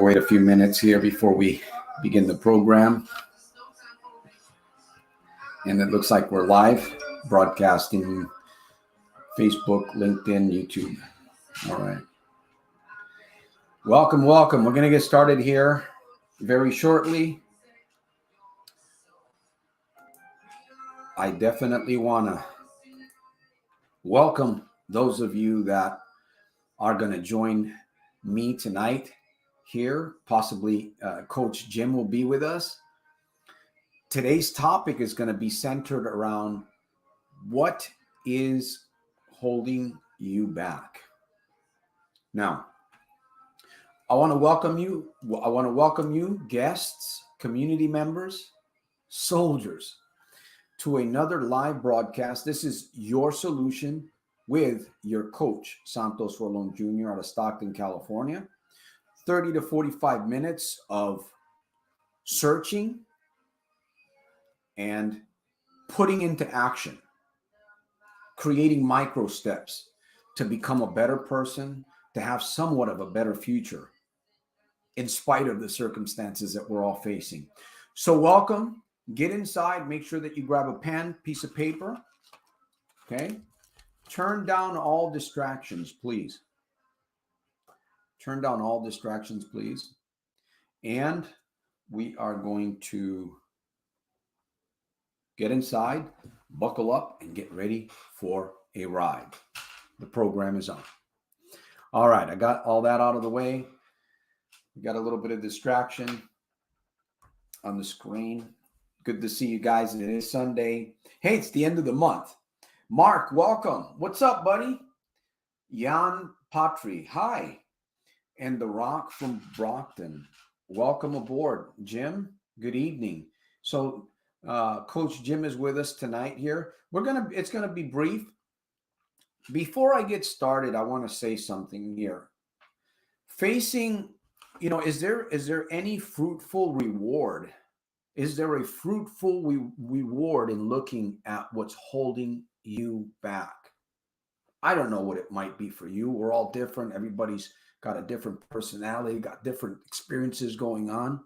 wait a few minutes here before we begin the program. And it looks like we're live, broadcasting Facebook, LinkedIn, YouTube. All right. Welcome. We're going to get started here very shortly. I definitely want to welcome those of you that are going to join me tonight here. Possibly Coach Jim will be with us. Today's topic is going to be centered around what is holding you back. Now, I want to welcome you, guests, community members, soldiers, to another live broadcast. This is Your Solution with your coach, Santos Rolon Jr. out of Stockton, California. 30 to 45 minutes of searching and putting into action, creating micro steps to become a better person, to have somewhat of a better future in spite of the circumstances that we're all facing. So welcome, get inside, make sure that you grab a pen, piece of paper, okay? Turn down all distractions, please. Turn down all distractions, please. And we are going to get inside, buckle up, and get ready for a ride. The program is on. All right, I got all that out of the way. We got a little bit of distraction on the screen. Good to see you guys. It is Sunday. Hey, it's the end of the month. Mark, welcome. What's up, buddy? Jan Patri, hi. And The Rock from Brockton, welcome aboard. Jim, good evening. So Coach Jim is with us tonight here. It's gonna be brief. Before I get started, I want to say something here. Facing, is there any fruitful reward? Is there a fruitful reward in looking at what's holding you back? I don't know what it might be for you. We're all different. Everybody's got a different personality, got different experiences going on.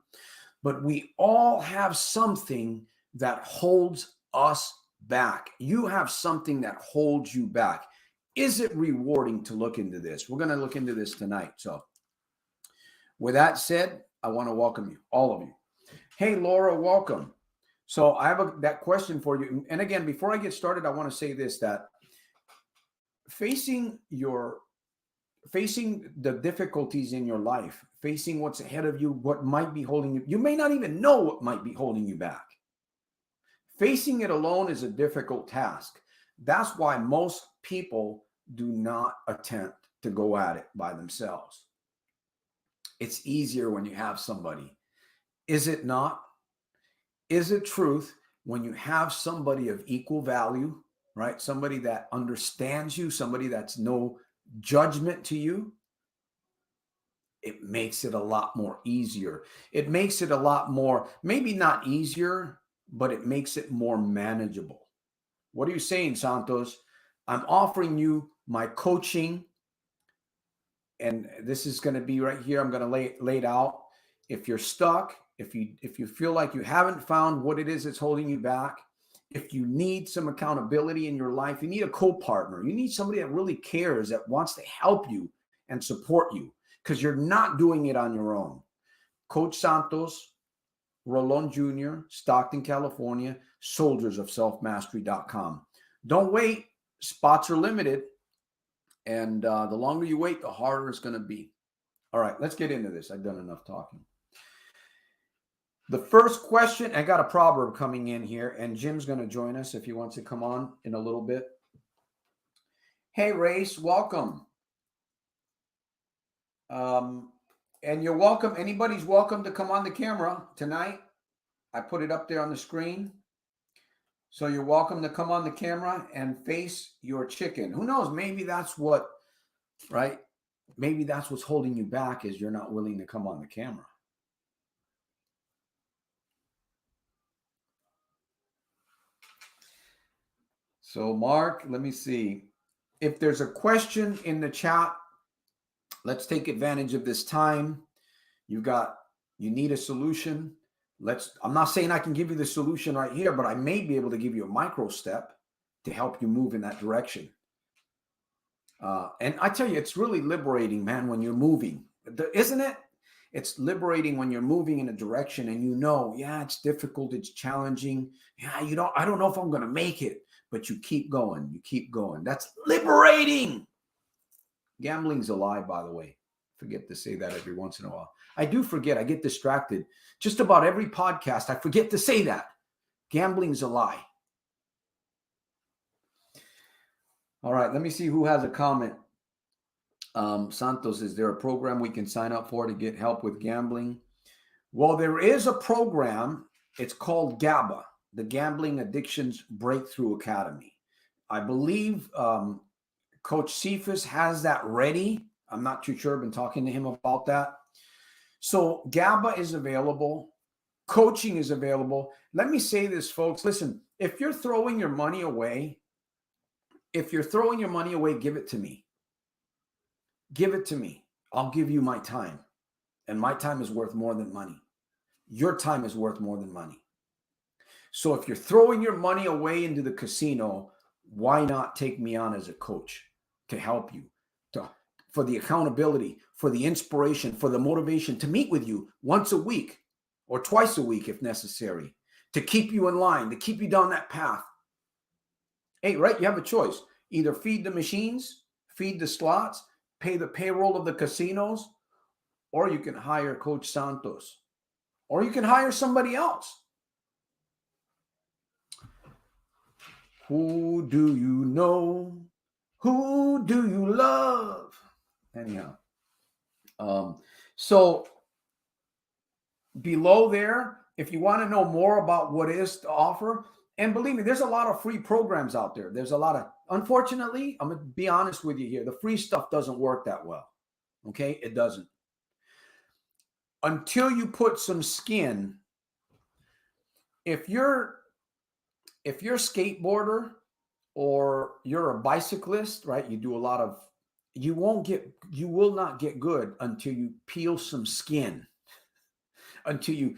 But we all have something that holds us back. You have something that holds you back. Is it rewarding to look into this? We're going to look into this tonight. So with that said, I want to welcome you, all of you. Hey, Laura, welcome. So I have that question for you. And again, before I get started, I want to say this, that facing the difficulties in your life, facing what's ahead of you, what might be holding you, you may not even know what might be holding you back. Facing it alone is a difficult task. That's why most people do not attempt to go at it by themselves. It's easier when you have somebody. Is it not? Is it truth when you have somebody of equal value, right? Somebody that understands you, somebody that's no judgment to you? It makes it a lot more easier. It makes it a lot more, maybe not easier, but it makes it more manageable. What are you saying, Santos? I'm offering you my coaching, and this is going to be right here. I'm going to lay it out. If you're stuck, if you feel like you haven't found what it is that's holding you back, if you need some accountability in your life, you need a co-partner. You need somebody that really cares, that wants to help you and support you, because you're not doing it on your own. Coach Santos Rolon Jr., Stockton, California, soldiersofselfmastery.com. Don't wait. Spots are limited. And the longer you wait, the harder it's going to be. All right, let's get into this. I've done enough talking. The first question, I got a proverb coming in here, and Jim's going to join us if he wants to come on in a little bit. Hey, Race, welcome. And you're welcome. Anybody's welcome to come on the camera tonight. I put it up there on the screen. So you're welcome to come on the camera and face your chicken. Who knows? Maybe that's what, right? Maybe that's what's holding you back, is you're not willing to come on the camera. So Mark, let me see. If there's a question in the chat, let's take advantage of this time. You need a solution. I'm not saying I can give you the solution right here, but I may be able to give you a micro step to help you move in that direction. And I tell you, it's really liberating, man, when you're moving, isn't it? It's liberating when you're moving in a direction and yeah, it's difficult, it's challenging. Yeah, I don't know if I'm going to make it, but you keep going. You keep going. That's liberating. Gambling's a lie, by the way. Forget to say that every once in a while. I do forget. I get distracted. Just about every podcast, I forget to say that. Gambling's a lie. All right, let me see who has a comment. Santos, is there a program we can sign up for to get help with gambling? Well, there is a program. It's called GABA, the Gambling Addictions Breakthrough Academy. I believe Coach Cephas has that ready. I'm not too sure. I've been talking to him about that. So GABA is available. Coaching is available. Let me say this, folks. Listen, if you're throwing your money away, give it to me. Give it to me. I'll give you my time. And my time is worth more than money. Your time is worth more than money. So if you're throwing your money away into the casino, why not take me on as a coach to help you, for the accountability, for the inspiration, for the motivation to meet with you once a week or twice a week if necessary, to keep you in line, to keep you down that path. Hey, right? You have a choice. Either feed the machines, feed the slots, pay the payroll of the casinos, or you can hire Coach Santos, or you can hire somebody else. Who do you know? Who do you love? Anyhow, so below there, if you want to know more about what is to offer, and believe me, there's a lot of free programs out there. There's a lot of, unfortunately, I'm going to be honest with you here. The free stuff doesn't work that well. Okay. It doesn't. Until you put some skin. If you're a skateboarder or you're a bicyclist, right? You do a lot of, you will not get good until you peel some skin, until you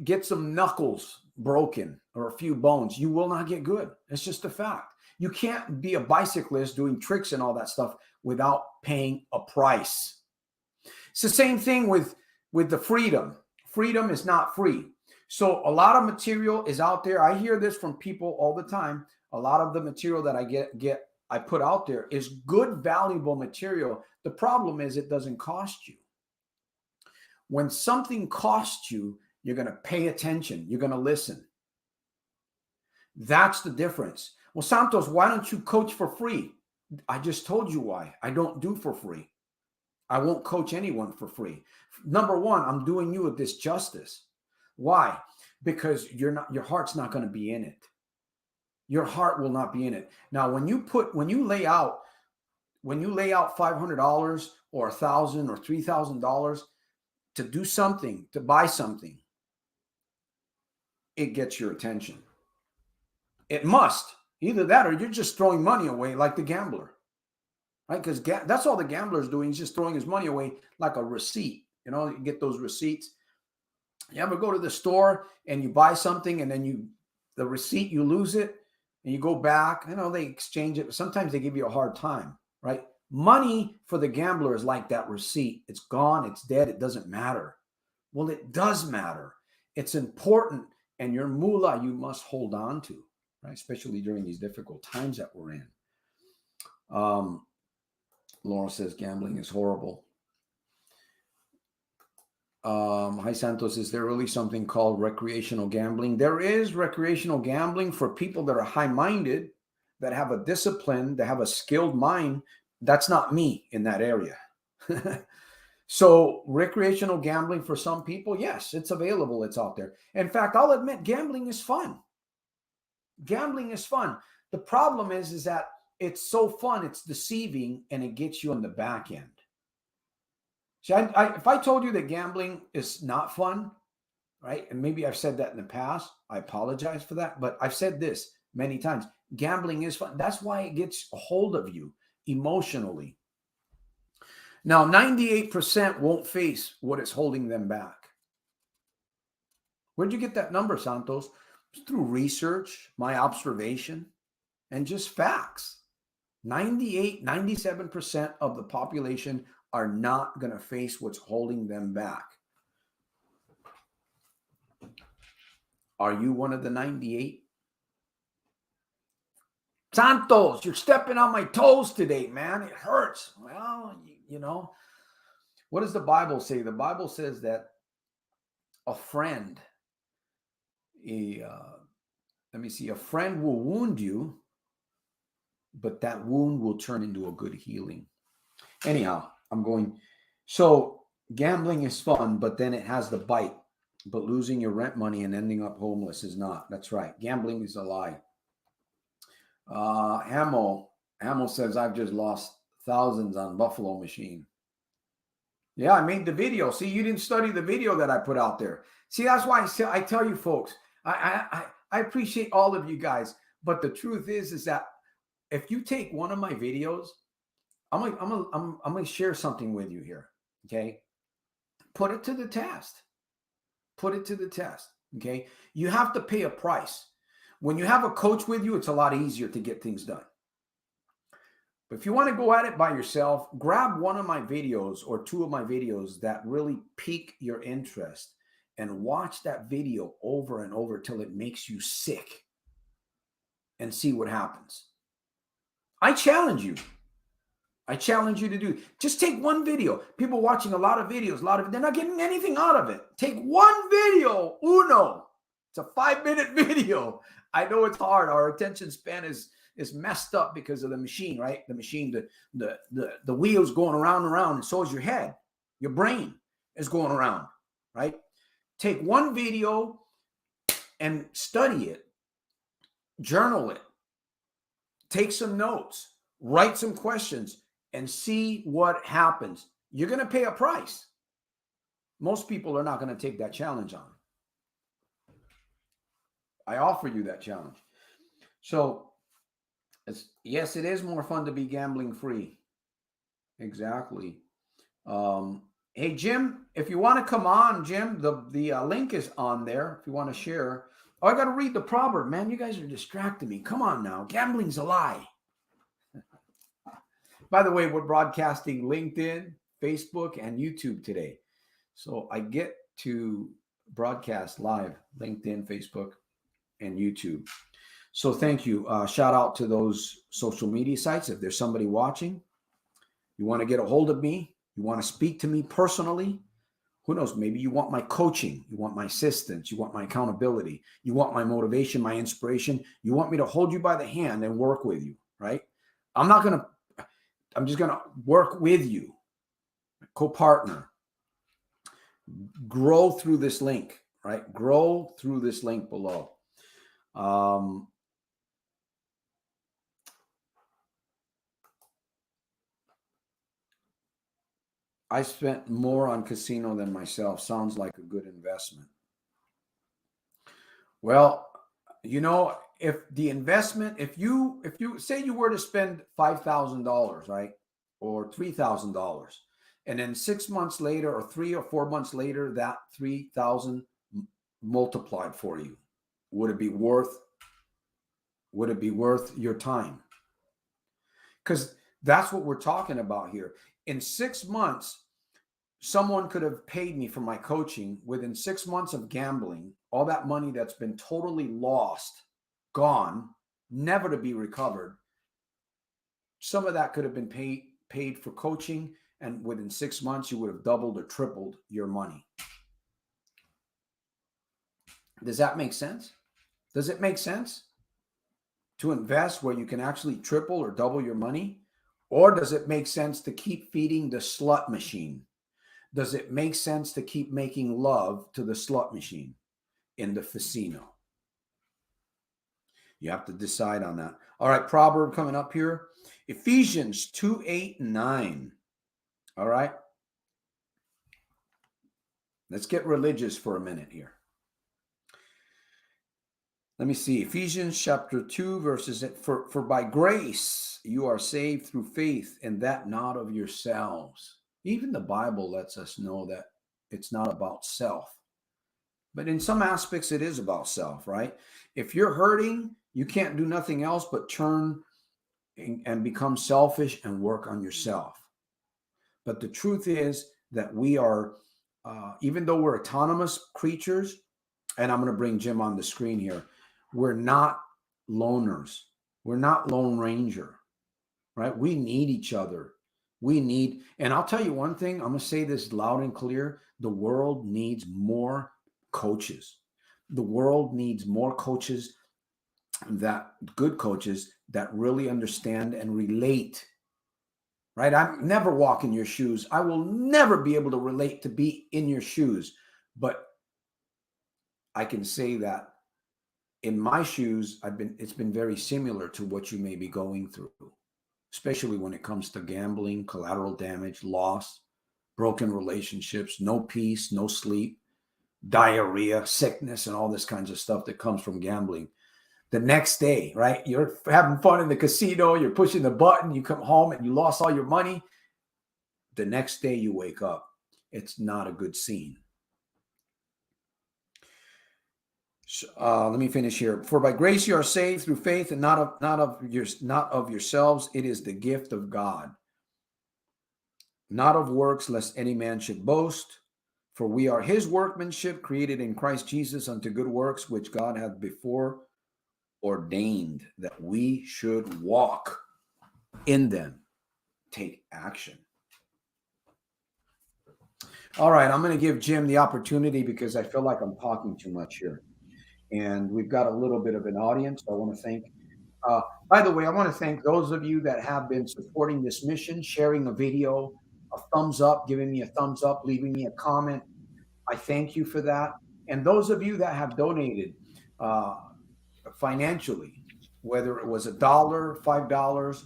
get some knuckles broken or a few bones. You will not get good. It's just a fact. You can't be a bicyclist doing tricks and all that stuff without paying a price. It's the same thing with the freedom. Freedom is not free. So a lot of material is out there. I hear this from people all the time. A lot of the material that I put out there is good, valuable material. The problem is it doesn't cost you. When something costs you, you're going to pay attention. You're going to listen. That's the difference. Well, Santos, why don't you coach for free? I just told you why. I don't do for free. I won't coach anyone for free. Number one, I'm doing you a disjustice. Why? Because your heart's not going to be in it. Your heart will not be in it. Now, when you lay out $500 or $1,000 or $3,000 to do something, to buy something, it gets your attention. It must. Either that or you're just throwing money away like the gambler, right? Because that's all the gambler is doing. He's just throwing his money away like a receipt. You get those receipts. You ever go to the store and you buy something and then the receipt, you lose it and you go back, they exchange it. Sometimes they give you a hard time, right? Money for the gambler is like that receipt. It's gone. It's dead. It doesn't matter. Well, it does matter. It's important. And your moolah, you must hold on to, right? Especially during these difficult times that we're in. Laura says gambling is horrible. Hi, Santos. Is there really something called recreational gambling? There is recreational gambling for people that are high-minded, that have a discipline, that have a skilled mind. That's not me in that area. So recreational gambling for some people, yes, it's available. It's out there. In fact, I'll admit gambling is fun. Gambling is fun. The problem is that it's so fun, it's deceiving, and it gets you on the back end. See, if I told you that gambling is not fun, right? And maybe I've said that in the past. I apologize for that. But I've said this many times. Gambling is fun. That's why it gets a hold of you emotionally. Now, 98% won't face what is holding them back. Where'd you get that number, Santos? Through research, my observation, and just facts. 98, 97% of the population are not going to face what's holding them back. Are you one of the 98? Santos, you're stepping on my toes today, man. It hurts. Well, you know, what does the Bible say? The Bible says that a friend, a friend will wound you, but that wound will turn into a good healing. Anyhow, so gambling is fun, but then it has the bite. But losing your rent money and ending up homeless is not. That's right. Gambling is a lie. Hamill says, I've just lost thousands on Buffalo Machine. Yeah, I made the video. See, you didn't study the video that I put out there. See, that's why I tell you folks, I appreciate all of you guys. But the truth is that if you take one of my videos, I'm going to share something with you here. Okay. Put it to the test. Put it to the test. Okay. You have to pay a price. When you have a coach with you, it's a lot easier to get things done. But if you want to go at it by yourself, grab one of my videos or two of my videos that really pique your interest and watch that video over and over till it makes you sick and see what happens. I challenge you. I challenge you to do. Just take one video. People watching a lot of videos, they're not getting anything out of it. Take one video, uno. It's a 5-minute video. I know it's hard. Our attention span is messed up because of the machine, right? The machine, the wheels going around and around, and so is your head. Your brain is going around, right? Take one video and study it. Journal it. Take some notes. Write some questions and see what happens. You're going to pay a price. Most people are not going to take that challenge on. I offer you that challenge. So, yes, it is more fun to be gambling free. Exactly. Hey, Jim, if you want to come on, Jim, the link is on there if you want to share. Oh, I got to read the proverb, man. You guys are distracting me. Come on now. Gambling's a lie. By the way, we're broadcasting LinkedIn, Facebook, and YouTube today. So I get to broadcast live LinkedIn, Facebook, and YouTube. So thank you. Shout out to those social media sites. If there's somebody watching, you want to get a hold of me, you want to speak to me personally, who knows, maybe you want my coaching, you want my assistance, you want my accountability, you want my motivation, my inspiration, you want me to hold you by the hand and work with you, right? I'm just going to work with you, co-partner, grow through this link, right? Grow through this link below. I spent more on casino than myself. Sounds like a good investment. Well, you know, if the investment, if you say you were to spend $5,000, right, or $3,000, and then 6 months later, or 3 or 4 months later, that 3,000 multiplied for you, would it be worth your time? Because that's what we're talking about here. In 6 months, someone could have paid me for my coaching. Within 6 months of gambling, all that money that's been totally lost, gone, never to be recovered. Some of that could have been paid for coaching, and within 6 months, you would have doubled or tripled your money. Does that make sense? Does it make sense to invest where you can actually triple or double your money? Or does it make sense to keep feeding the slut machine? Does it make sense to keep making love to the slut machine in the casino? You have to decide on that. All right, proverb coming up here. Ephesians 2:8-9. All right. Let's get religious for a minute here. Let me see. Ephesians chapter 2, verses, for by grace you are saved through faith, and that not of yourselves. Even the Bible lets us know that it's not about self. But in some aspects, it is about self, right? If you're hurting, you can't do nothing else but turn and become selfish and work on yourself. But the truth is that we are, even though we're autonomous creatures, and I'm going to bring Jim on the screen here, we're not loners. We're not Lone Ranger, right? We need each other. We need, and I'll tell you one thing, I'm going to say this loud and clear. The world needs more coaches. The world needs more coaches, that good coaches that really understand and relate, right? I'm never walk in your shoes. I will never be able to relate to be in your shoes. But I can say that in my shoes, it's been very similar to what you may be going through, especially when it comes to gambling, collateral damage, loss, broken relationships, no peace, no sleep, diarrhea, sickness, and all this kinds of stuff that comes from gambling. The next day, right? You're having fun in the casino, you're pushing the button, you come home and you lost all your money. The next day you wake up, it's not a good scene. Let me finish here. For by grace you are saved through faith, and not of yourselves. It is the gift of God, not of works, lest any man should boast. For we are his workmanship, created in Christ Jesus unto good works, which God hath before ordained that we should walk in them. Take action. All right, I'm going to give Jim the opportunity because I feel like I'm talking too much here. And we've got a little bit of an audience. I want to thank, by the way, I want to thank those of you that have been supporting this mission, sharing a video, a thumbs up, giving me a thumbs up, leaving me a comment. I thank you for that. And those of you that have donated financially, whether it was $1, $5,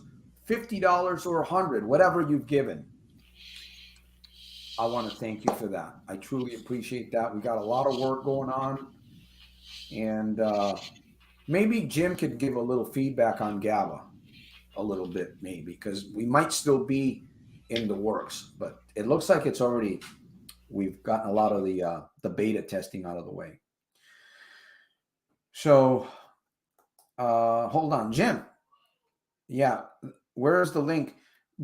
$50, or $100, whatever you've given, I want to thank you for that. I truly appreciate that. We got a lot of work going on. And maybe Jim could give a little feedback on GABA a little bit, maybe, because we might still be in the works, but it looks like it's already, we've gotten a lot of the beta testing out of the way. So hold on, Jim. Yeah, where's the link?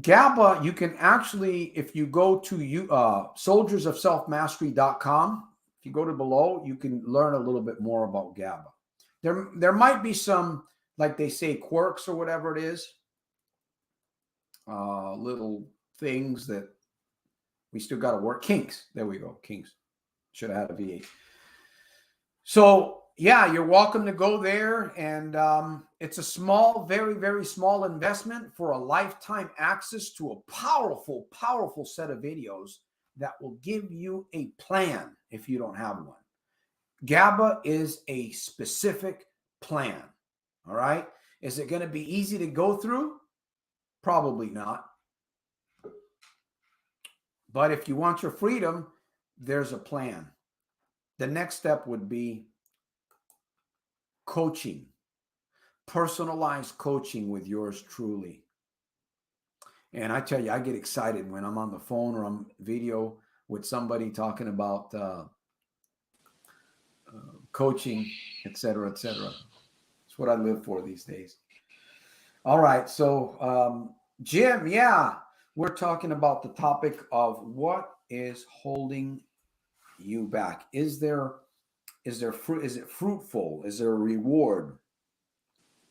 GABA, you can actually, if you go to soldiersofselfmastery.com, if you go to below, you can learn a little bit more about GABA. There might be some, like they say, quirks or whatever it is, little things that we still got to work. Kinks. There we go. Kinks. Should have had a V8. So yeah, you're welcome to go there. And it's a small, very, very small investment for a lifetime access to a powerful, powerful set of videos that will give you a plan if you don't have one. GABA is a specific plan. All right. Is it going to be easy to go through? Probably not. But if you want your freedom, there's a plan. The next step would be coaching, personalized coaching with yours truly. And I tell you, I get excited when I'm on the phone or I'm video with somebody talking about coaching, et cetera, et cetera. It's what I live for these days. All right. So, Jim, yeah, we're talking about the topic of what is holding you back. Is it fruitful? Is there a reward?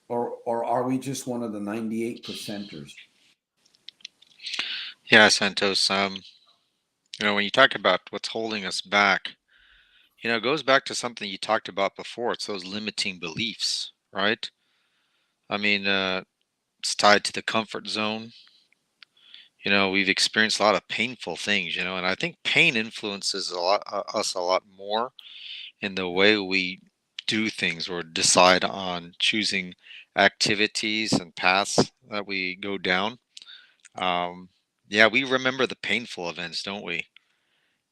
Or are we just one of the 98 percenters? Yeah, Santos. When you talk about what's holding us back, it goes back to something you talked about before. It's those limiting beliefs, right? I mean, it's tied to the comfort zone. We've experienced a lot of painful things, and I think pain influences us a lot more in the way we do things or decide on choosing activities and paths that we go down. Yeah, we remember the painful events, don't we?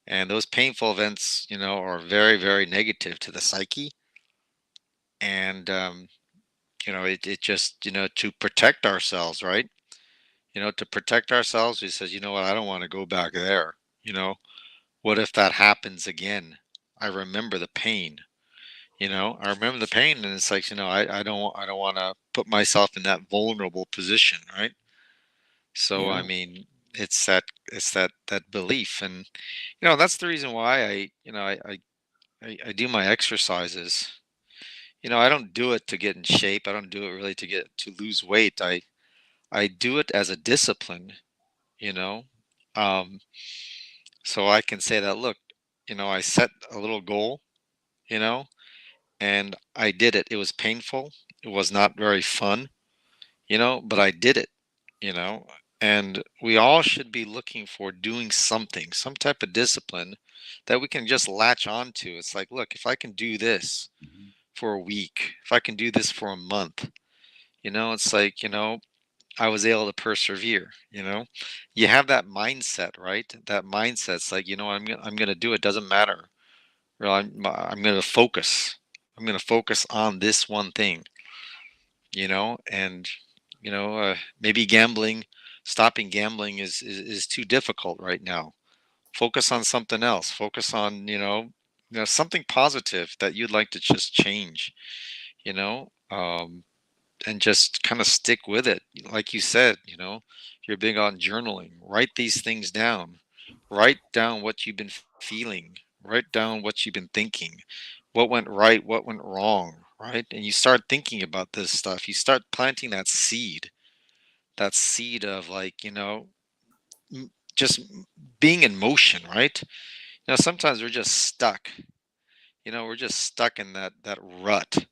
And those painful events, are very, very negative to the psyche. And, it just, to protect ourselves, right? To protect ourselves, we says, you know what, I don't want to go back there. You know, what if that happens again? I remember the pain. I remember the pain, and it's like, I don't want to put myself in that vulnerable position, right? So I Yeah. mean, it's that belief, and that's the reason why I do my exercises. I don't do it to get in shape. I don't do it really to lose weight. I do it as a discipline, you know. Um, so I can say that, look, I set a little goal, you know, and I did it. It was painful. It was not very fun, but I did it, you know. And we all should be looking for doing something, some type of discipline that we can just latch on to. It's like, look, if I can do this Mhm. for a week, if I can do this for a month, it's like, I was able to persevere, You have that mindset, right? That mindset's like, I'm gonna do it. Doesn't matter. Or I'm gonna focus. I'm gonna focus on this one thing, and maybe stopping gambling is too difficult right now. Focus on something else. Focus on, something positive that you'd like to just change, you know. And just kind of stick with it. Like you said, you're big on journaling. Write these things down. Write down what you've been feeling. Write down what you've been thinking. What went right, what went wrong, right? And you start thinking about this stuff. You start planting that seed of, like, m- just being in motion, right? Sometimes we're just stuck. We're just stuck in that rut,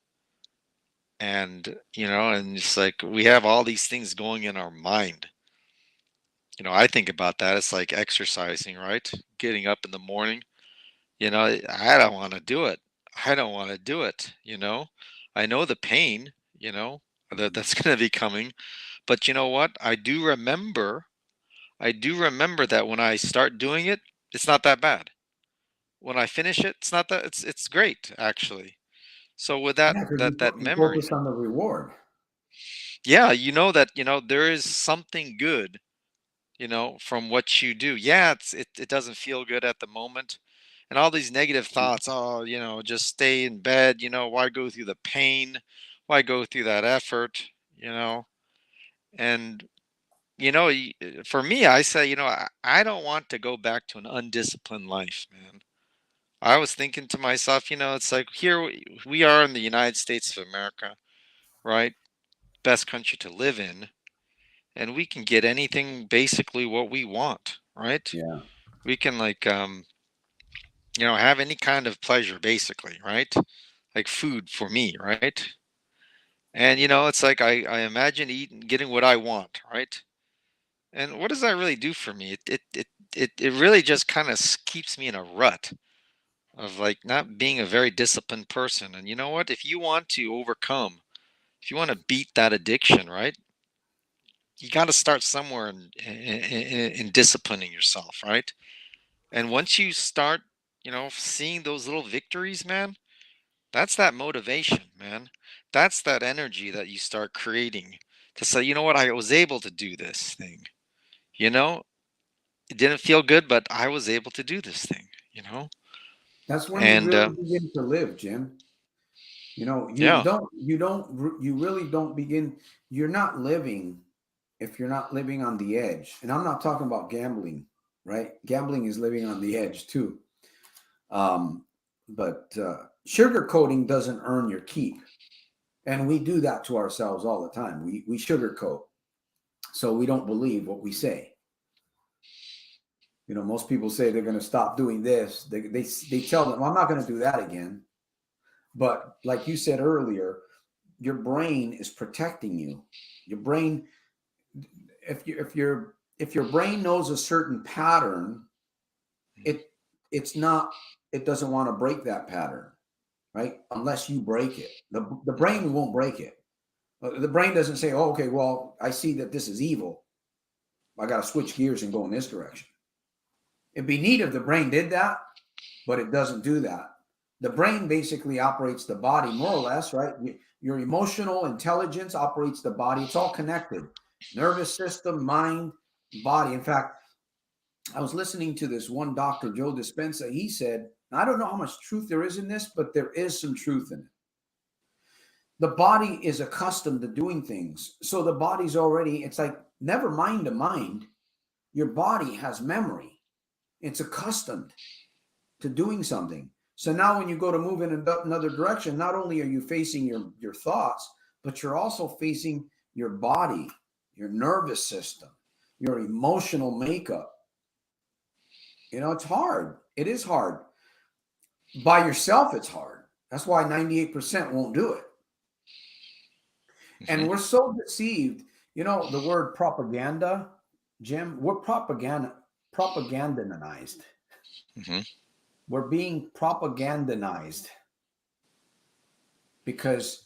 and it's like we have all these things going in our mind. I think about that. It's like exercising, right? Getting up in the morning. I don't want to do it. I don't want to do it. I know the pain, that's going to be coming. But you know what? I do remember that when I start doing it, it's not that bad. When I finish it, it's not that it's great, actually. So with that Yeah, because that that you memory, focus on the reward. yeah, there is something good, from what you do. Yeah, it doesn't feel good at the moment. And all these negative thoughts, oh, just stay in bed, why go through the pain? Why go through that effort, you know? And for me, I say, I don't want to go back to an undisciplined life, man. I was thinking to myself, it's like, here we are in the United States of America, right? Best country to live in, and we can get anything basically what we want, right? Yeah. We can, like, have any kind of pleasure basically, right? Like food for me, right? And it's like I imagine eating, getting what I want, right? And what does that really do for me? It really just kind of keeps me in a rut of, like, not being a very disciplined person. And you know what? If you want to overcome, if you want to beat that addiction, right? You got to start somewhere in disciplining yourself, right? And once you start, seeing those little victories, man, that's that motivation, man. That's that energy that you start creating to say, you know what, I was able to do this thing. You know, it didn't feel good, but I was able to do this thing. That's when you And really begin to live, Jim. yeah, You really don't begin. You're not living if you're not living on the edge. And I'm not talking about gambling, right? Gambling is living on the edge too. Um, but sugarcoating doesn't earn your keep. And we do that to ourselves all the time. We sugarcoat. So we don't believe what we say. Most people say they're going to stop doing this. They tell them, well, I'm not going to do that again. But like you said earlier, your brain is protecting you. Your brain, if your brain knows a certain pattern, it it's not it doesn't want to break that pattern, right? Unless you break it. The mhm, brain won't break it. The brain doesn't say, oh, okay, well, I see that this is evil. I got to switch gears and go in this direction. It'd be neat if the brain did that, but it doesn't do that. The brain basically operates the body more or less, right? Your emotional intelligence operates the body. It's all connected. nervous system, mind, body. In fact, I was listening to this one doctor, Joe Dispenza. He said, I don't know how much truth there is in this, but there is some truth in it. The body is accustomed to doing things. So the body's already, it's like, never mind the mind. Your body has memory. It's accustomed to doing something. So now when you go to move in another direction, not only are you facing your thoughts, but you're also facing your body, your nervous system, your emotional makeup. It's hard. It is hard. By yourself, it's hard. That's why 98% won't do it. And we're so deceived. The word propaganda, Jim, we're propagandized. Mm-hmm. We're being propagandized because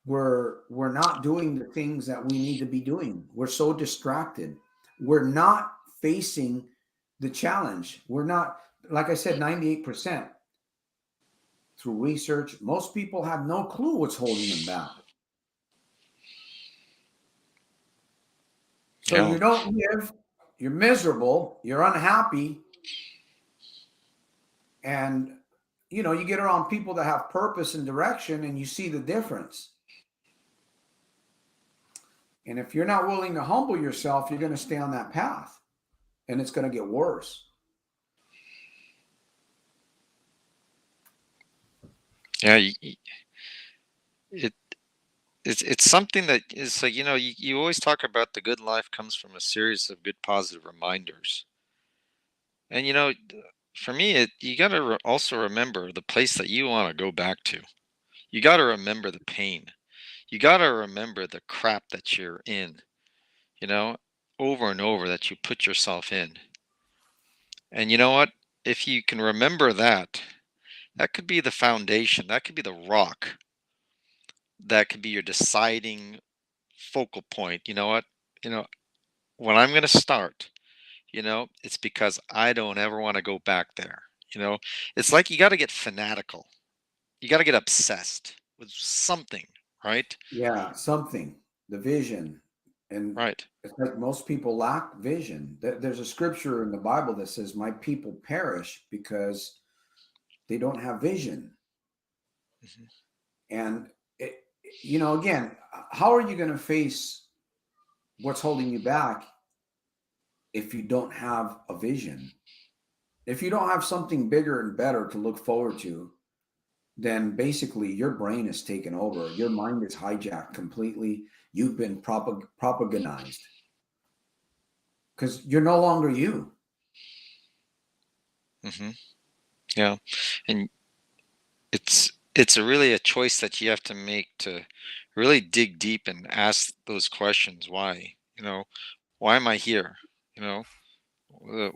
we're not doing the things that we need to be doing. We're so distracted. We're not facing the challenge. We're not, like I said, 98% through research. Most people have no clue what's holding them back. So Yeah. you don't live, you're miserable, you're unhappy, and you get around people that have purpose and direction and you see the difference. And if you're not willing to humble yourself, you're going to stay on that path and it's going to get worse. Yeah. It's something that is like, you always talk about the good life comes from a series of good positive reminders. And for me, you got to also remember the place that you want to go back to. You got to remember the pain. You got to remember the crap that you're in, over and over that you put yourself in. And you know what? If you can remember that, that could be the foundation. That could be the rock. That could be your deciding focal point. You know what? You know, when I'm going to start, it's because I don't ever want to go back there. It's like you got to get fanatical. You got to get obsessed with something, right? Yeah, something, the vision. And Right. it's like most people lack vision. There's a scripture in the Bible that says, my people perish because they don't have vision. Hmm. And, again, how are you going to face what's holding you back if you don't have a vision? If you don't have something bigger and better to look forward to, then basically your brain is taken over. Your mind is hijacked completely. You've been propagandized because you're no longer you. Hmm. Yeah. And it's really a choice that you have to make to really dig deep and ask those questions. Why? Why am I here? You know, uh,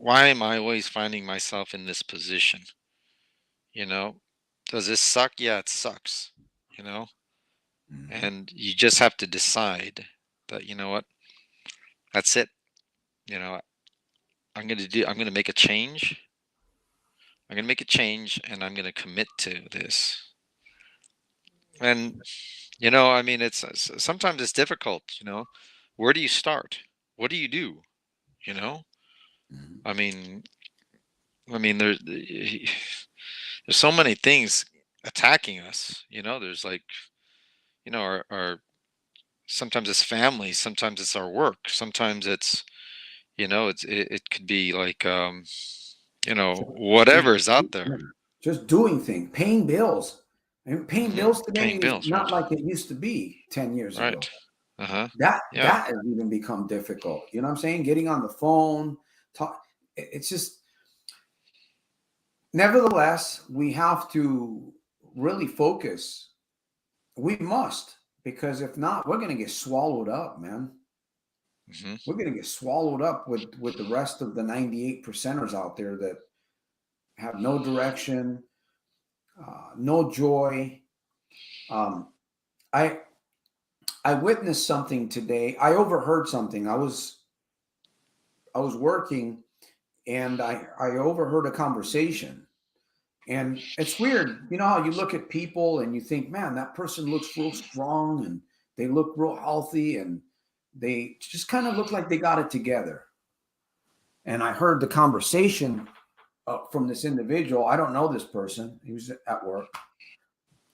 why am I always finding myself in this position? You know, does this suck? Yeah, it sucks. You know, Mhm. and you just have to decide that, what, that's it. You know, I'm gonna make a change. I'm gonna make a change and I'm gonna commit to this. And I mean, sometimes it's difficult. Where do you start? What do you do? You know, Mhm. I mean, there's so many things attacking us. There's like, our sometimes it's family, sometimes it's our work, sometimes it's, it could be like, whatever is out there. Just doing things, paying bills. And paying Hmm. bills today Paying is bills, right? not like it used to be 10 years ago. Right. Uh-huh. That Yeah. that has even become difficult. You know what I'm saying? Getting on the phone, talk. It's just, nevertheless, we have to really focus. We must, because if not, we're going to get swallowed up, man. Hmm. We're going to get swallowed up with the rest of the 98 percenters out there that have no direction, no joy. Um, I I witnessed something today. I overheard something. I was working and I overheard a conversation. And it's weird. You know how you look at people and you think, man, that person looks real strong and they look real healthy, and they just kind of look like they got it together. And I heard the conversation from this individual. I don't know this person. He was at work,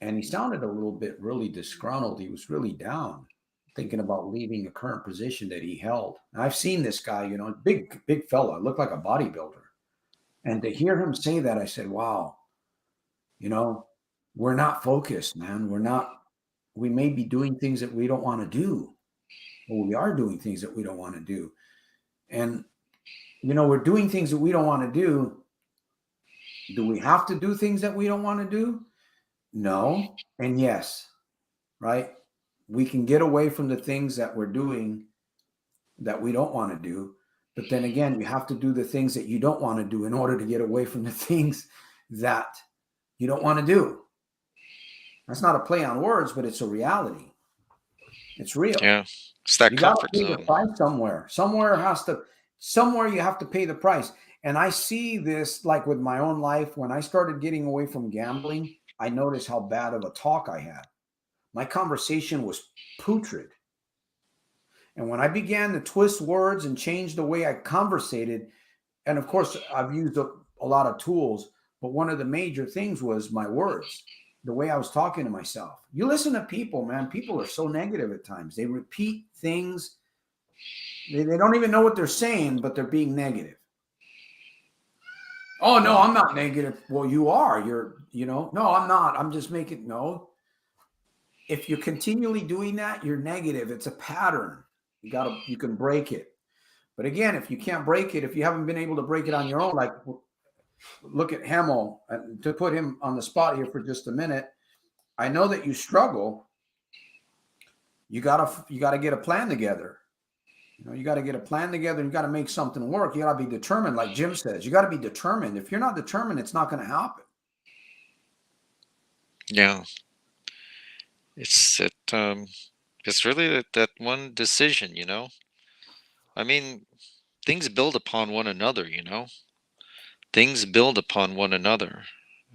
and he sounded a little bit really disgruntled. He was really down, thinking about leaving a current position that he held. And I've seen this guy, big fella, looked like a bodybuilder. And to hear him say that, I said, wow, we're not focused, man. We may be doing things that we don't want to do, or we are doing things that we don't want to do. And, we're doing things that we don't want to do. Do we have to do things that we don't want to do? No. And yes, right? We can get away from the things that we're doing that we don't want to do. But then again, you have to do the things that you don't want to do in order to get away from the things that you don't want to do. That's not a play on words, but it's a reality. It's real. Yeah. It's that You got to comfort pay the zone. price somewhere. Somewhere you have to pay the price. And I see this like with my own life. When I started getting away from gambling, I noticed how bad of a talk I had. My conversation was putrid. And when I began to twist words and change the way I conversated, and of course, I've used a lot of tools, but one of the major things was my words, the way I was talking to myself. You listen to people, man, people are so negative at times. They repeat things. They don't even know what they're saying, but they're being negative. Oh, no, I'm not negative. Well, you are. No, I'm not. I'm just making, no. If you're continually doing that, you're negative. It's a pattern. You can break it. But again, if you can't break it, if you haven't been able to break it on your own, like look at Hamill, to put him on the spot here for just a minute. I know that you struggle. You gotta get a plan together. You got to get a plan together, and you got to make something work. You got to be determined, like Jim says. You got to be determined. If you're not determined, it's not going to happen. Yeah. It's really that one decision, I mean, things build upon one another, Things build upon one another.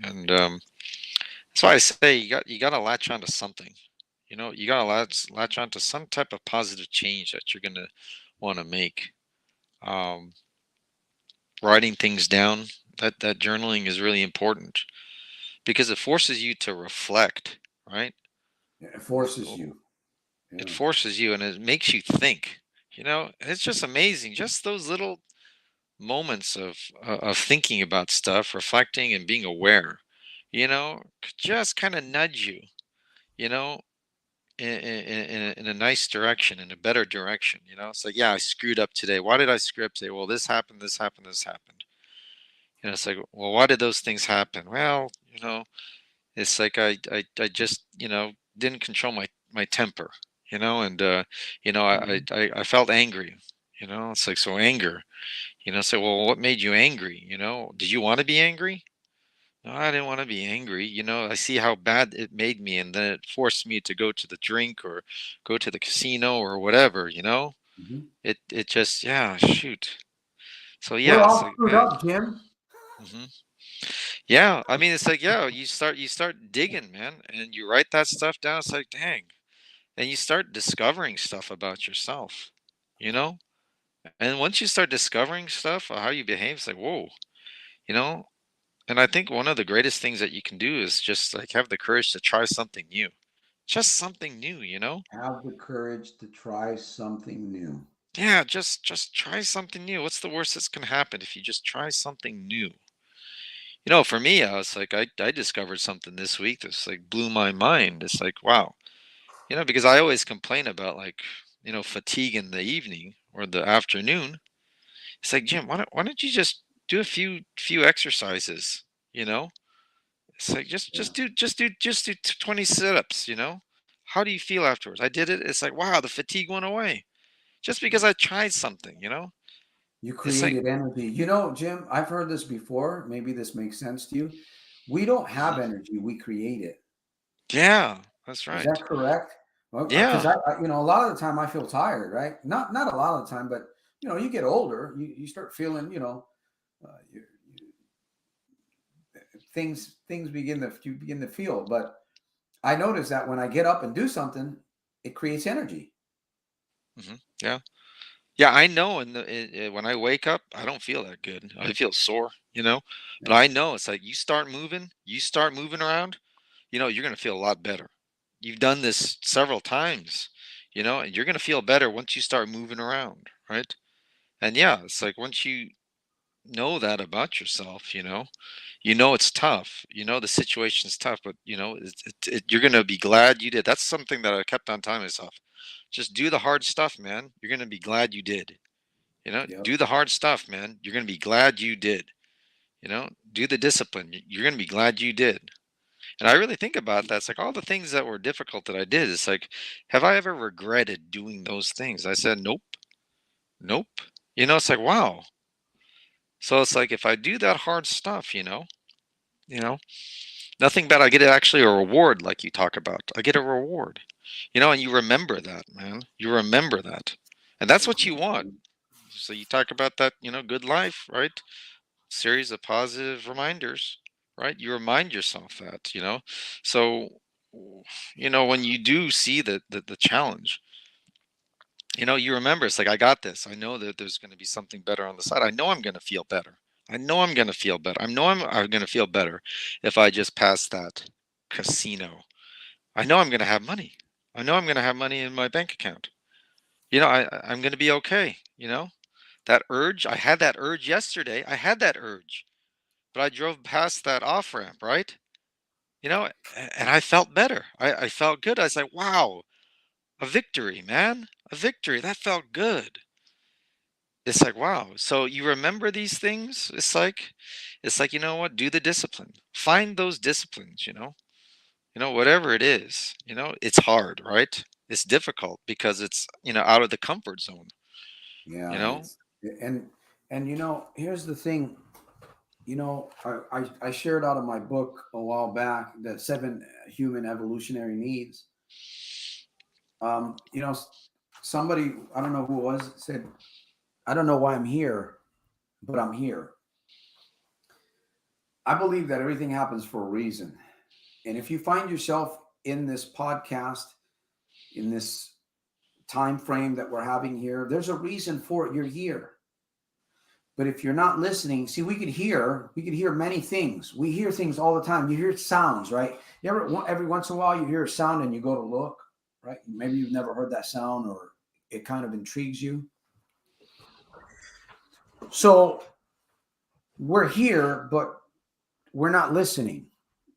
And that's why I say you got to latch onto something. You got to latch onto some type of positive change that you're going to want to make. Um, Writing things down, that journaling is really important because it forces you to reflect, right? It forces you. It Yeah. forces you and it makes you think. It's just amazing. Just those little moments of thinking about stuff, reflecting and being aware, could just kind of nudge you, you know, in a nice direction, in a better direction. It's like, yeah, I screwed up today. Why did I screw up today? Well, this happened, this happened, this happened. It's like, well, why did those things happen? Well, it's like I just didn't control my temper, and I felt angry. It's like, so anger. Say, well, what made you angry? Did you want to be angry? No, I didn't want to be angry. I see how bad it made me, and then it forced me to go to the drink or go to the casino or whatever. Mm-hmm. It just, yeah, shoot. So We're yeah, it's all like, screwed man. up, Jim. hmm Yeah, I mean, it's like, yeah, you start digging, man, and you write that stuff down. It's like, dang, and you start discovering stuff about yourself, you know. And once you start discovering stuff, how you behave, it's like, whoa, you know. And I think one of the greatest things that you can do is just like have the courage to try something new, just something new. Have the courage to try something new. Yeah, just try something new. What's the worst that's gonna happen if you just try something new? For me, I was like, I discovered something this week that's like blew my mind. It's like, wow, because I always complain about like, fatigue in the evening or the afternoon. It's like, Jim, why don't you just do a few exercises, you know? It's like Yeah. just do 20 sit-ups, How do you feel afterwards? I did it. It's like, wow, the fatigue went away. Just because I tried something. You It's like, created energy. Jim, I've heard this before. Maybe this makes sense to you. We don't have mhm. energy. We create it. Yeah, that's Is that right. correct? Well, because Yeah. a lot of the time I feel tired, right? Not a lot of the time, but you get older, you start feeling, things begin to you begin to feel. But I notice that when I get up and do something, it creates energy. Yeah. Yeah, I know. When I wake up, I don't feel that good. I feel sore, But Yeah. I know it's like you start moving around, you're gonna feel a lot better. You've done this several times, and you're gonna feel better once you start moving around, right? And yeah, it's like once you know that about yourself, it's tough. The situation's tough, but you're gonna be glad you did. That's something that I kept on telling myself. Just do the hard stuff, man. You're gonna be glad you did. Yep. Do the hard stuff, man. You're gonna be glad you did. Do the discipline. You're gonna be glad you did. And I really think about that. It's like all the things that were difficult that I did. It's like, have I ever regretted doing those things? I said, nope, nope. It's like, wow. So it's like if I do that hard stuff, you know, nothing bad. I get actually a reward, like you talk about. I get a reward, and you remember that, man. You remember that, and that's what you want. Exactly. So you talk about that, good life, right? Series of positive reminders, right? You remind yourself that, So, when you do see the challenge, you remember it's like I got this. I know that there's going to be something better on the side. I know I'm going to feel better. I know I'm going to feel better. I know I'm going to feel better if I just pass that casino. I know I'm going to have money. I know I'm going to have money in my bank account. I'm going to be okay. That urge. I had that urge yesterday. I had that urge, but I drove past that off ramp, right? And I felt better. I felt good. I was like, wow, a victory, man, a victory. That felt good. It's like, wow. So you remember these things? It's like, you know what? Do the discipline. Find those disciplines, whatever it is, it's hard, right? It's difficult because it's, out of the comfort zone, you Yeah. know? It's and here's the thing. I shared out of my book a while back the 7 human evolutionary needs. You know, somebody, I don't know who it was, said, I don't know why I'm here, but I'm here. I believe that everything happens for a reason. And if you find yourself in this podcast, in this time frame that we're having here, there's a reason for it. You're here. But if you're not listening, see, we could hear many things. We hear things all the time. You hear sounds, right? You ever, every once in a while, you hear a sound and you go to look, right? Maybe you've never heard that sound, or it kind of intrigues you. So we're here, but we're not listening.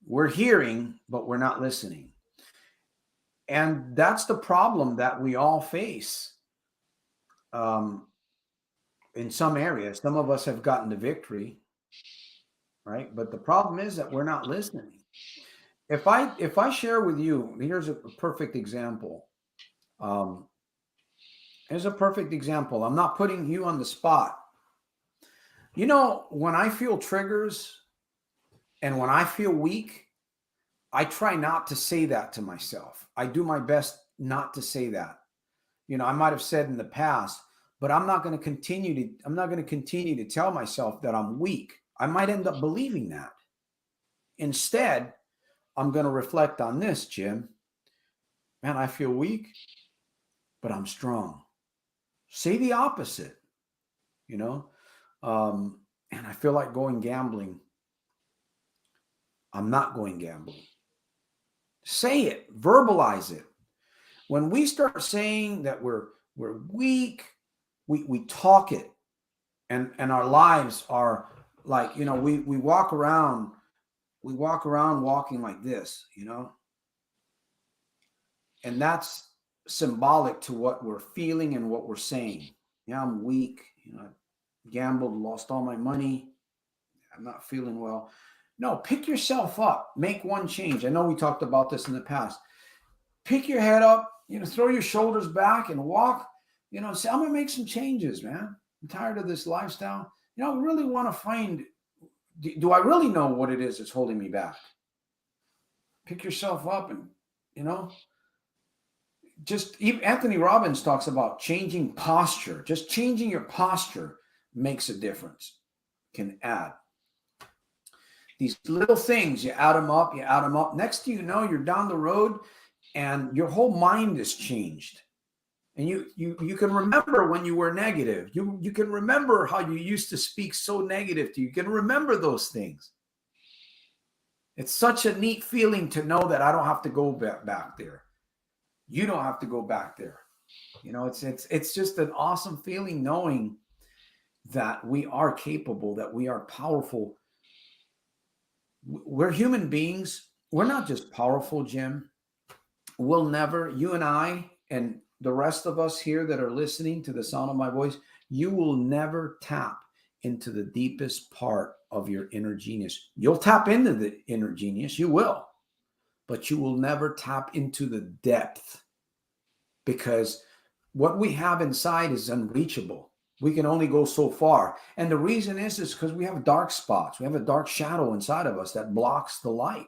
We're hearing, but we're not listening. And that's the problem that we all face, um, in some areas. Some of us have gotten to victory, right? But the problem is that we're not listening. If I share with you, here's a perfect example. Um, here's a perfect example. I'm not putting you on the spot. When I feel triggers and when I feel weak, I try not to say that to myself. I do my best not to say that. I might have said in the past, but I'm not going to continue to tell myself that I'm weak. I might end up believing that. Instead, I'm going to reflect on this, Jim. Man, I feel weak, but I'm strong. Say the opposite, you know? And I feel like going gambling. I'm not going gambling. Say it, verbalize it. When we start saying that we're weak, we talk it, and our lives are like, we walk around walking like this. And that's symbolic to what we're feeling and what we're saying. Yeah, I'm weak. I gambled, lost all my money. I'm not feeling well. No, pick yourself up. Make one change. I know we talked about this in the past. Pick your head up, throw your shoulders back and walk, say, I'm going to make some changes, man. I'm tired of this lifestyle. I really want to find, do I really know what it is that's holding me back? Pick yourself up and, you know, just even Anthony Robbins talks about changing posture. Just changing your posture makes a difference, can add. These little things, you add them up. Next thing you know, you're down the road and your whole mind is changed. And you can remember when you were negative. You can remember how you used to speak so negative to you. You can remember those things. It's such a neat feeling to know that I don't have to go back there. You don't have to go back there. You know, it's just an awesome feeling knowing that we are capable, that we are powerful. We're human beings. We're not just powerful, Jim. We'll never, you and I, and the rest of us here that are listening to the sound of my voice, you will never tap into the deepest part of your inner genius. You'll tap into the inner genius, you will, but you will never tap into the depth, because what we have inside is unreachable. We can only go so far. And the reason is because we have dark spots. We have a dark shadow inside of us that blocks the light.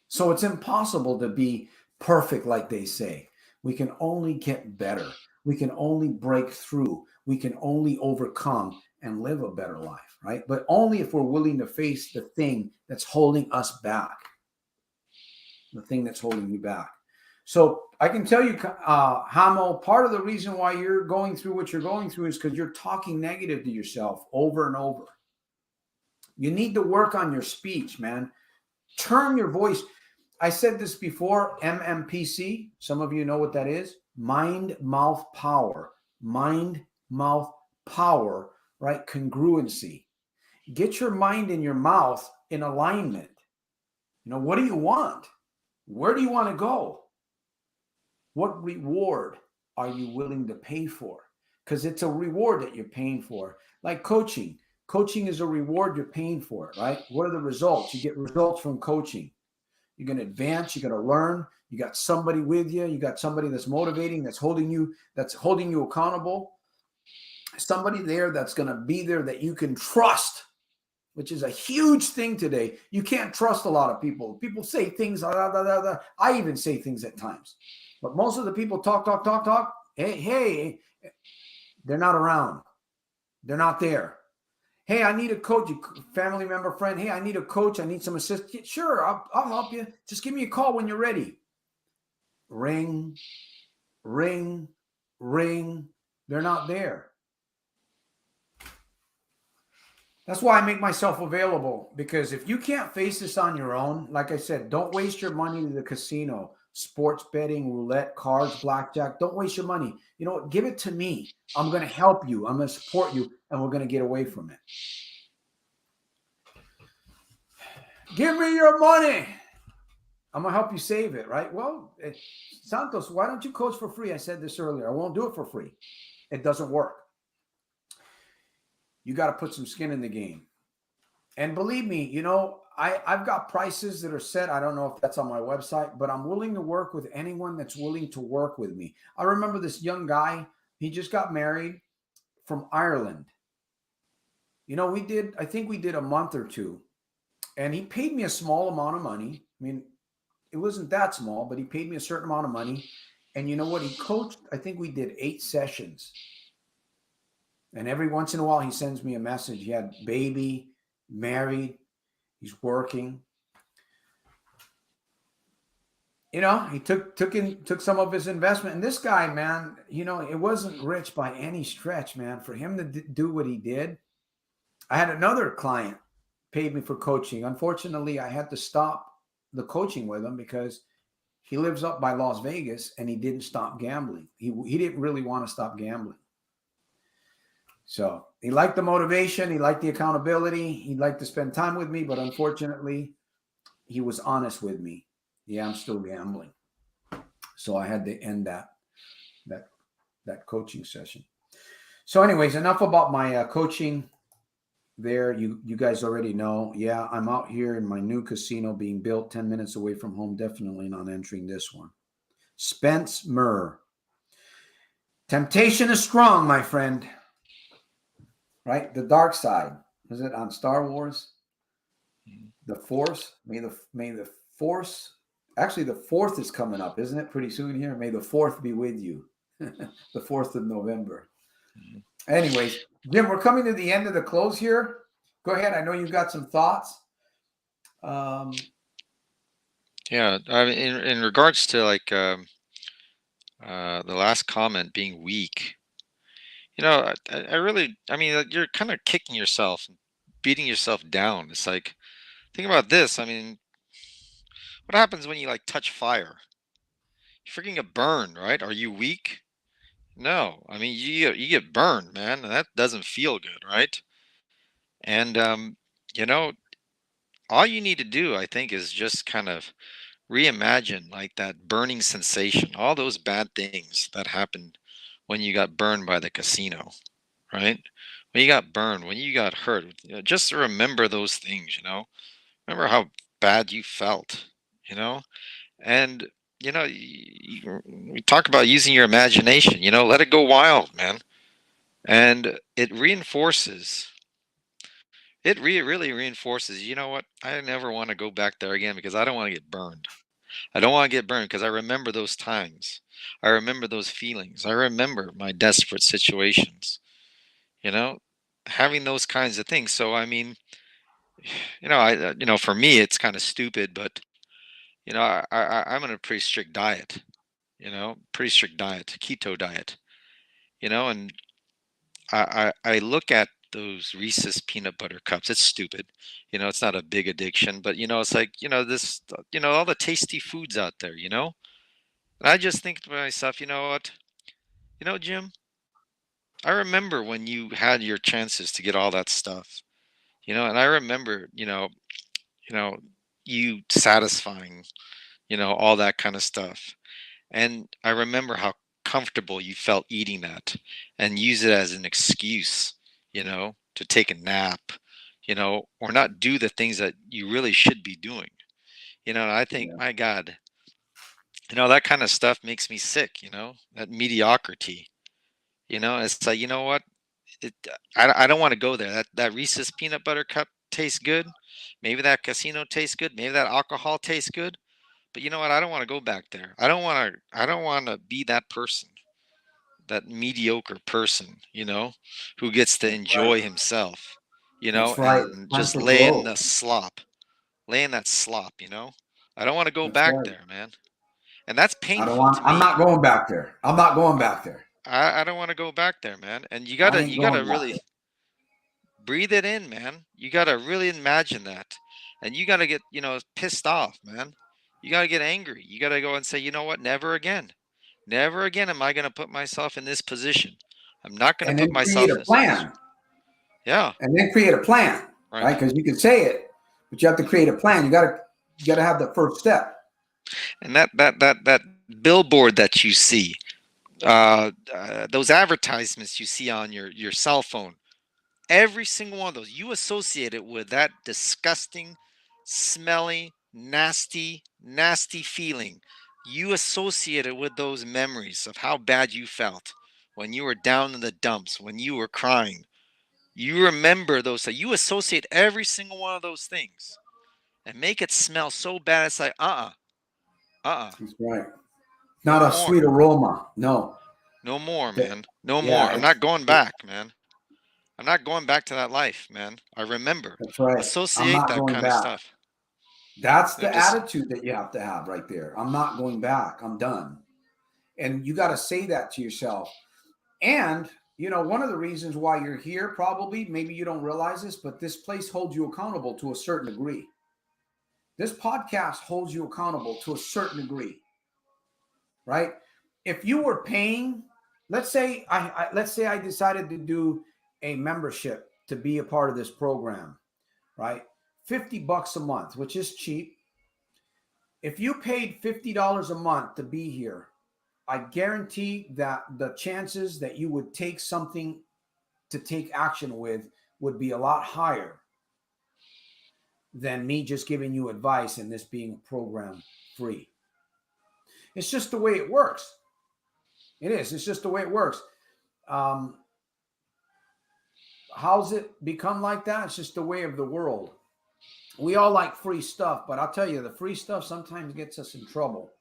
So it's impossible to be perfect, like they say. We can only get better. We can only break through. We can only overcome and live a better life, right? But only if we're willing to face the thing that's holding us back. The thing that's holding you back. So I can tell you, Hamo, part of the reason why you're going through what you're going through is because you're talking negative to yourself over and over. You need to work on your speech, man. Turn your voice. I said this before, MMPC. Some of you know what that is. Mind, mouth, power. Mind, mouth, power, right? Congruency. Get your mind and your mouth in alignment. You know, what do you want? Where do you want to go? What reward are you willing to pay for? Because it's a reward that you're paying for. Like coaching. Coaching is a reward you're paying for, right? What are the results? You get results from coaching. You're going to advance. You're going to learn. You got somebody with you. You got somebody that's motivating, that's holding you accountable. Somebody there that's going to be there that you can trust, which is a huge thing today. You can't trust a lot of people. People say things. I even say things at times. But most of the people talk. Hey, they're not around. They're not there. Hey, I need a coach, family member, friend. Hey, I need a coach. I need some assistance. Sure, I'll help you. Just give me a call when you're ready. Ring, ring, ring. They're not there. That's why I make myself available, because if you can't face this on your own, like I said, don't waste your money to the casino, sports betting, roulette, cards, blackjack. Don't waste your money. You know what? Give it to me. I'm going to help you. I'm going to support you, and we're going to get away from it. Give me your money. I'm going to help you save it, right? Well, Santos, why don't you coach for free? I said this earlier. I won't do it for free. It doesn't work. You got to put some skin in the game. And believe me, you know, I've got prices that are set. I don't know if that's on my website, but I'm willing to work with anyone that's willing to work with me. I remember this young guy. He just got married from Ireland. You know, I think we did a month or two, and he paid me a small amount of money. I mean, it wasn't that small, but he paid me a certain amount of money. And you know what? He coached, I think we did 8 sessions. And every once in a while, he sends me a message. He had baby, married, he's working. You know, he took some of his investment. And this guy, man, you know, it wasn't rich by any stretch, man. For him to do what he did. I had another client paid me for coaching. Unfortunately, I had to stop the coaching with him because he lives up by Las Vegas and he didn't stop gambling. He didn't really want to stop gambling. So he liked the motivation. He liked the accountability. He'd like to spend time with me, but unfortunately, he was honest with me. Yeah, I'm still gambling. So I had to end that coaching session. So anyways, enough about my coaching there. You guys already know. Yeah, I'm out here in my new casino being built 10 minutes away from home. Definitely not entering this one. Spence Murr. Temptation is strong, my friend. Right? The dark side. Was it on Star Wars? The Force. May the Force. Actually, the 4th is coming up, isn't it? Pretty soon here. May the 4th be with you. The 4th of November. Anyways, Jim, we're coming to the end of the close here. Go ahead. I know you've got some thoughts. Yeah, I mean, in regards to like the last comment being weak, I really, I mean, you're kind of kicking yourself, beating yourself down. It's like, think about this. I mean, what happens when you like touch fire? You're freaking get burned, right? Are you weak? No. I mean, you get burned, man, and that doesn't feel good, right? And you know, all you need to do, I think, is just kind of reimagine like that burning sensation, all those bad things that happened when you got burned by the casino, right? When you got burned, when you got hurt, just remember those things, remember how bad you felt, you know, and we talk about using your imagination, let it go wild, man, and really reinforces, you know what, I never want to go back there again because I don't want to get burned. I don't want to get burned because I remember those times. I remember those feelings. I remember my desperate situations, you know, having those kinds of things. So, I mean, for me, it's kind of stupid, but, I'm on a pretty strict diet, keto diet, and I look at those Reese's peanut butter cups. It's stupid. It's not a big addiction, but, it's like, all the tasty foods out there, And I just think to myself, you know what? Jim, I remember when you had your chances to get all that stuff, and I remember, you know, you satisfying, all that kind of stuff. And I remember how comfortable you felt eating that and use it as an excuse, to take a nap, or not do the things that you really should be doing. And I think, Yeah. my God, that kind of stuff makes me sick, that mediocrity. It's like, you know what? It, I don't want to go there. That Reese's peanut butter cup tastes good. Maybe that casino tastes good. Maybe that alcohol tastes good. But you know what? I don't want to go back there. I don't want to be that person, that mediocre person, who gets to That's right. enjoy himself, That's right. and Time just for lay in growth. the slop, lay in that slop. I don't want to go That's back right. there, man. And that's I don't painful want. to I'm me. not going back there. I'm not going I, back there. I don't want to go back there, man. And you I gotta ain't you gotta going back really there. breathe it in, man. You gotta really imagine that. And you gotta get, pissed off, man. You gotta get angry. You gotta go and say, you know what, never again. Never again am I gonna put myself in this position. I'm not gonna And put then create myself a in this position. plan. Yeah, And then create a plan, right? right. Because you can say it, but you have to create a plan. You got to have the first step. And that billboard that you see, those advertisements you see on your cell phone, every single one of those, you associate it with that disgusting, smelly, nasty, nasty feeling. You associate it with those memories of how bad you felt when you were down in the dumps, when you were crying. You remember those. You associate every single one of those things and make it smell so bad. It's like, uh, That's right. no Not a more. sweet aroma. No. No more, That- man. No more. Yeah, I'm not going back, man. I'm not going back to that life, man. I remember. that's right. I'm Associate not that going kind of back. stuff. That's They're the just attitude that you have to have right there. I'm not going back. I'm done. And you got to say that to yourself. And, one of the reasons why you're here, probably, maybe you don't realize this, but this place holds you accountable to a certain degree. This podcast holds you accountable to a certain degree, right? If you were paying, let's say I decided to do a membership to be a part of this program, right? $50 a month, which is cheap. If you paid $50 a month to be here, I guarantee that the chances that you would take something to take action with would be a lot higher than me just giving you advice and this being a program free. It's just the way it works. It is. It's just the way it works. Um, how's it become like that? It's just the way of the world. We all like free stuff, but I'll tell you, the free stuff sometimes gets us in trouble.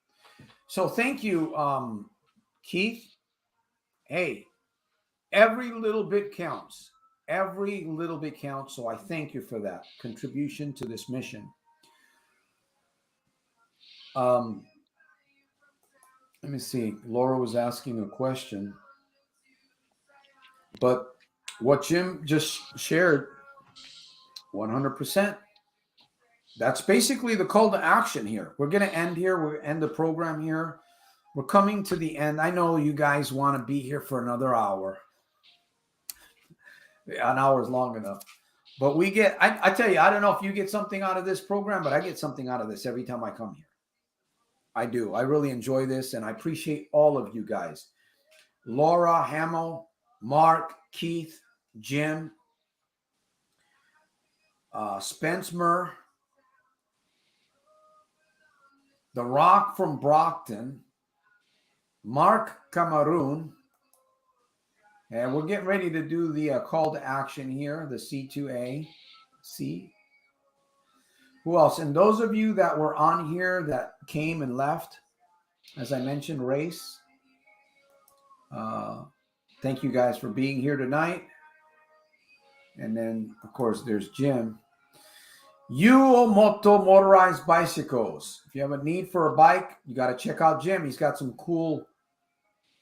So thank you, Keith. Hey, every little bit counts. Every little bit counts. So I thank you for that contribution to this mission. Let me see. Laura was asking a question, but what Jim just shared, 100%. That's basically the call to action here. We're going to end here. We're end the program here. We're coming to the end. I know you guys want to be here for another hour. An hour is long enough. But we get, I tell you, I don't know if you get something out of this program, but I get something out of this every time I come here. I do. I really enjoy this, and I appreciate all of you guys. Laura, Hamill, Mark, Keith, Jim, Spencer, The Rock from Brockton, Mark Cameroon, and we're getting ready to do the call to action here, the C2A. C. Who else? And those of you that were on here that came and left, as I mentioned, Race. Thank you guys for being here tonight. And then, of course, there's Jim. Moto motorized bicycles. If you have a need for a bike, you got to check out Jim. He's got some cool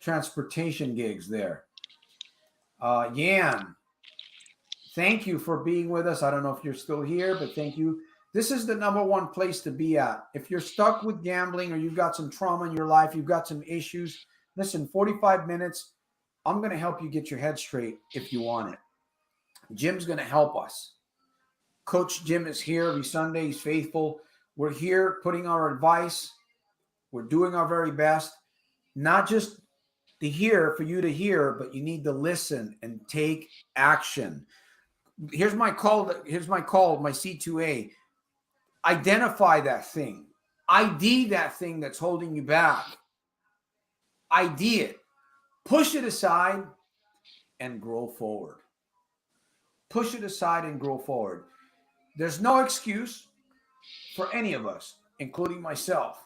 transportation gigs there. Yan, thank you for being with us. I don't know if you're still here, but thank you. This is the number one place to be at. If you're stuck with gambling or you've got some trauma in your life, you've got some issues, listen, 45 minutes, I'm going to help you get your head straight if you want it. Jim's going to help us. Coach Jim is here every Sunday. He's faithful. We're here putting our advice. We're doing our very best. Not just to hear, for you to hear, but you need to listen and take action. Here's my call, my C2A. Identify that thing. ID that thing that's holding you back. ID it. Push it aside and grow forward. Push it aside and grow forward. There's no excuse for any of us, including myself.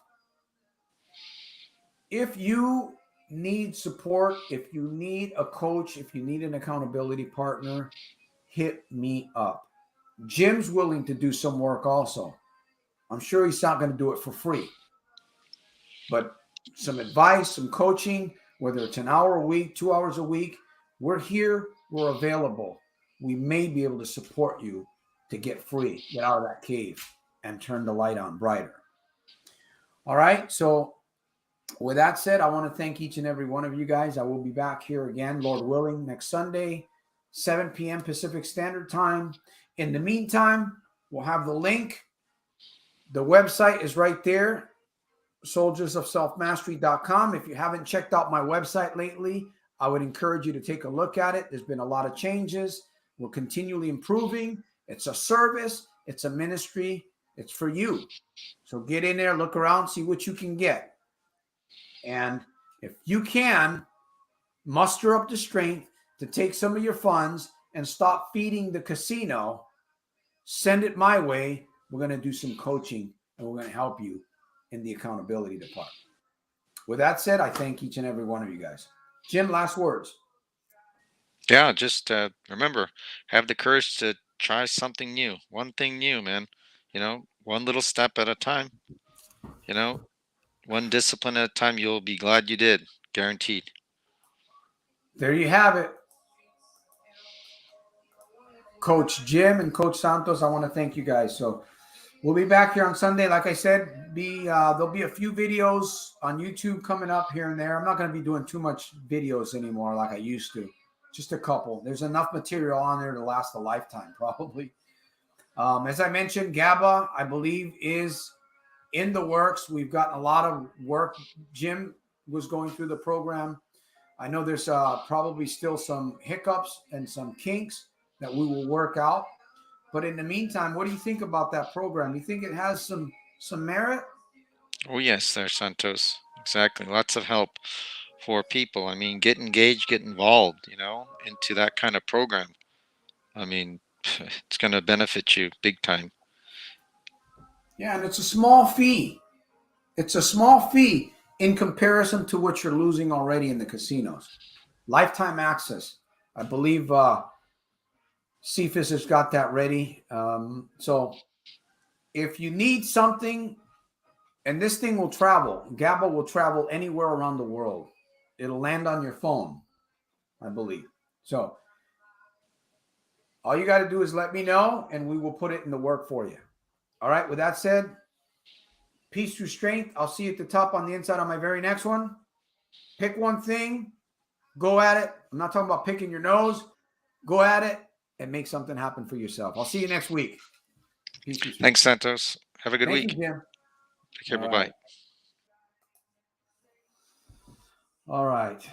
If you need support, if you need a coach, if you need an accountability partner, hit me up. Jim's willing to do some work also. I'm sure he's not going to do it for free. But some advice, some coaching, whether it's an hour a week, 2 hours a week, we're here, we're available. We may be able to support you to get free, get out of that cave, and turn the light on brighter. All right, so with that said, I want to thank each and every one of you guys. I will be back here again, Lord willing, next Sunday, 7 p.m. Pacific Standard Time. In the meantime, we'll have the link. The website is right there, soldiersofselfmastery.com. If you haven't checked out my website lately, I would encourage you to take a look at it. There's been a lot of changes. We're continually improving. It's a service. It's a ministry. It's for you. So get in there, look around, see what you can get. And if you can, muster up the strength to take some of your funds and stop feeding the casino, send it my way. We're going to do some coaching, and we're going to help you in the accountability department. With that said, I thank each and every one of you guys. Jim, last words. Yeah, just remember, have the courage to try something new. One thing new, man. One little step at a time. One discipline at a time. You'll be glad you did. Guaranteed. There you have it. Coach Jim and Coach Santos, I want to thank you guys. So we'll be back here on Sunday. Like I said, there'll be a few videos on YouTube coming up here and there. I'm not going to be doing too much videos anymore like I used to. Just a couple. There's enough material on there to last a lifetime, probably. As I mentioned, GABA, I believe, is in the works. We've gotten a lot of work. Jim was going through the program. I know there's probably still some hiccups and some kinks that we will work out. But in the meantime, what do you think about that program? You think it has some merit? Oh, yes, there, Santos. Exactly. Lots of help for people. I mean, get engaged, get involved, into that kind of program. I mean, it's going to benefit you big time. Yeah, and it's a small fee. It's a small fee in comparison to what you're losing already in the casinos. Lifetime access. I believe Cephas has got that ready. So if you need something And this thing will travel. GABA will travel anywhere around the world. It'll land on your phone, I believe. So all you got to do is let me know, and we will put it in the work for you. All right. With that said, peace through strength. I'll see you at the top on the inside on my very next one. Pick one thing. Go at it. I'm not talking about picking your nose. Go at it and make something happen for yourself. I'll see you next week. Peace through strength. Thanks, Santos. Have a good Thank week. you, Jim. Take care. All Bye-bye. right. All right.